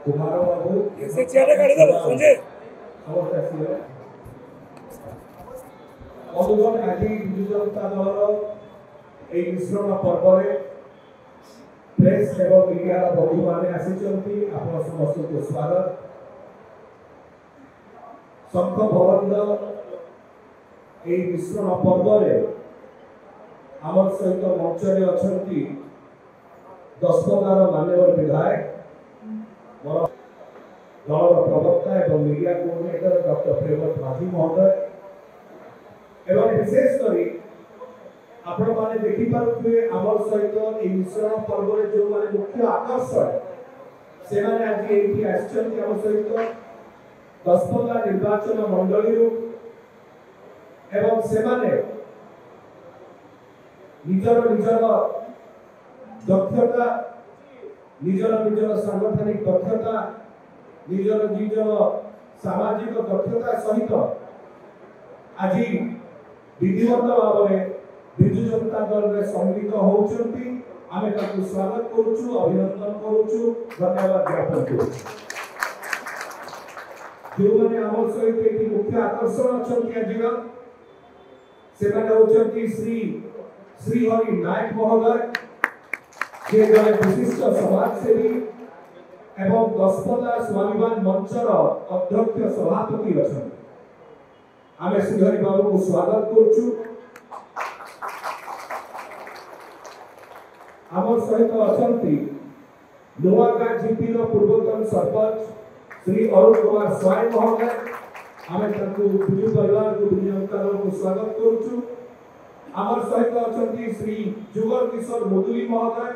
कुमार बाबू से चेहरे काढ़ी दो संजय बंधुगण आज विजु जनता दल मिश्रण पर्व प्रेस एवं मीडिया बंधु मैंने आसी समस्त को स्वागत शंख भवंद मिश्रण पर्व आम सहित मंचरे अच्छा दशपदार मान्यवर विधायक मोर दल प्रवक्ता एवं मीडिया कोऑर्डिनेटर डॉक्टर प्रेमत माझी महोदय एवं विशेषकर आपण माने देखि पारुथबे आमर सहित ए मिश्रण पर्व रे जो माने मुख्य आकर्षण से माने आज एठी आछन आम सहित दशपदा निर्वाचन मंडली एवं से माने निजर दक्षता निजर सांगठनिक दक्षता निजर सामाजिक दक्षता सहित आज विधिवत भाव में विजु जनता दल में सम्मिलित होउछंती आमे ताकू स्वागत करूछु अभिनंदन करूछु धन्यवाद ज्ञापन करूछु जो माने आम सहित एटी मुख्य आकर्षण अछंती आजिगा से माने होउछंती श्री हरि नायक महोदय जे जने विशिष्ट समाजसेवी एवं दशपदा स्वाभिमान मंचर अध्यक्ष सभापति अछन आमे श्रीहरि बाबू को स्वागत करूछु आम सहित अछंती नुआगां जीपी रो पूर्वतन सरपंच श्री अरुण कुमार स्वाई महोदय आमे ताकू विजु परिवार को विजु जनता दल को स्वागत करूछु आम सहित अछंती श्री जुगल किशोर मुदुली महोदय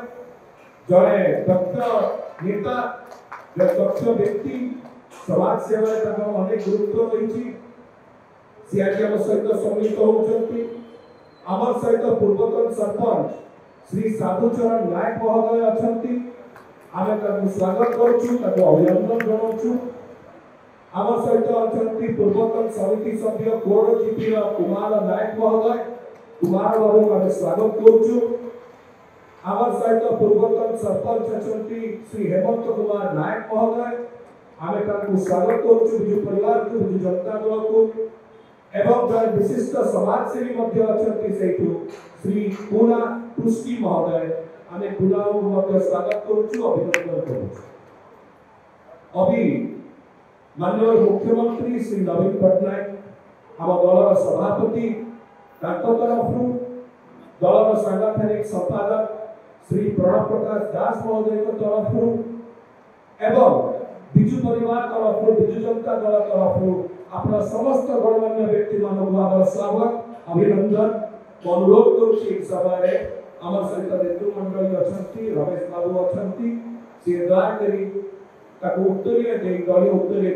जड़े दक्ष नेता दक्ष व्यक्ति समाज सेवा अनेक गुरुत्व रही सीआरपीएफ सहित सम्मिलित होती आम सहित पूर्वतन सरपंच श्री साधुचरण नायक महोदय अच्छा आम स्वागत करुँ अभिनंदन जनाऊँ आम सहित अच्छा पूर्वतन समिति सभ्य कोर जीपी कुमार नायक महोदय कुमार बाबू को आम स्वागत करुँ आम सहित पूर्वतन सरपंच अच्छा श्री हेमंत कुमार नायक महोदय आम स्वागत करुँ विजु परिवार को विजु जनता दल को एवं जन विशिष्ट समाजसेवी अच्छा श्री पूना पुष्टि महोदय आम पूना को स्वागत करुँ अभिनंदन करुँ अभी माननीय मुख्यमंत्री श्री नवीन पट्टनायक आम दलर सभापति तरफ दलर सांगठनिक संपादक श्री प्रणव प्रकाश दास महोदय तरफ एवं विजु परिवार तरफ विजु जनता दल तरफ अपना समस्त गणमान्य व्यक्ति मानव स्वागत अभिनंदन अनुरोध करुच्ची सभा आम सहित नेतृमंडली अच्छा रमेश बाबू अच्छा सी दयाकोरी उत्तरीय दलीय उत्तरीय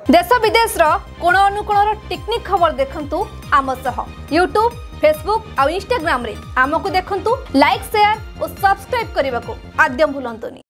देश विदेश कोण अनुकोण टेक्निक खबर देखंतु आम सह यूट्यूब फेसबुक और इंस्टाग्राम रे आमको देखंतु लाइक शेयर और सब्सक्राइब करने को आद्यम भूलंतुनी।